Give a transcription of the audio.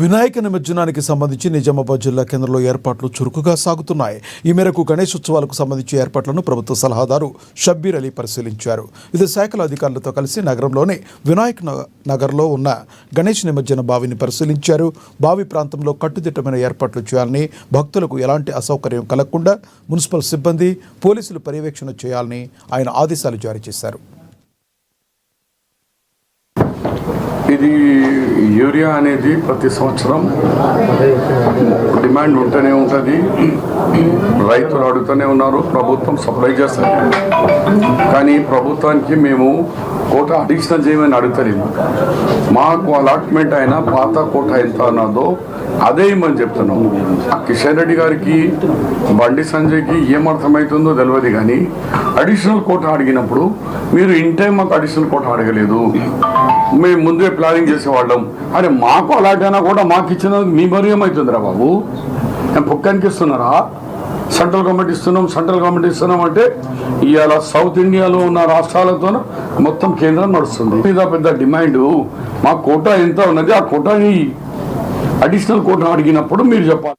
వినాయక నిమజ్జనానికి సంబంధించి నిజామాబాద్ జిల్లా కేంద్రంలో ఏర్పాట్లు చురుకుగా సాగుతున్నాయి. ఈ మేరకు గణేశోత్సవాలకు సంబంధించి ఏర్పాట్లను ప్రభుత్వ సలహాదారు షబ్బీర్ అలీ పరిశీలించారు. వివిధ శాఖల అధికారులతో కలిసి నగరంలోని వినాయక్ నగర్లో ఉన్న గణేష్ నిమజ్జన బావిని పరిశీలించారు. బావి ప్రాంతంలో కట్టుదిట్టమైన ఏర్పాట్లు చేయాలని, భక్తులకు ఎలాంటి అసౌకర్యం కలగకుండా మున్సిపల్ సిబ్బంది, పోలీసులు పర్యవేక్షణ చేయాలని ఆయన ఆదేశాలు జారీ చేశారు. ఇది యూరియా అనేది ప్రతి సంవత్సరం డిమాండ్ ఉంటూనే ఉంటుంది. రైతులు అడుగుతూనే ఉన్నారు, ప్రభుత్వం సప్లై చేస్తుంది. కానీ ప్రభుత్వానికి మేము కోట అడిషనల్ చేయమని అడుగుతలేదు. మాకు అలాట్మెంట్ అయిన పాత కోట ఎంత అన్నదో అదే ఇమ్మని చెప్తున్నాం. కిషన్ రెడ్డి గారికి, బండి సంజయ్కి ఏమర్థమవుతుందో తెలియదు. కానీ అడిషనల్ కోట అడిగినప్పుడు మీరు ఇన్ టైం మాకు అడిషనల్ కోట అడగలేదు, మేము ముందే ప్లానింగ్ చేసేవాళ్ళం. అరే మాకు అలాంటినా కూడా మాకు ఇచ్చిన మీ మరి ఏమవుతుందిరా బాబు? నేను పొక్కానికి ఇస్తున్నారా? సెంట్రల్ గవర్నమెంట్ ఇస్తున్నాం అంటే ఇవాళ సౌత్ ఇండియాలో ఉన్న రాష్ట్రాలతో మొత్తం కేంద్రం నడుస్తుంది. పెద్ద డిమాండ్ మా కోటా ఎంత ఉన్నది, ఆ కోటాని అడిషనల్ కోటా అడిగినప్పుడు మీరు చెప్పాలి.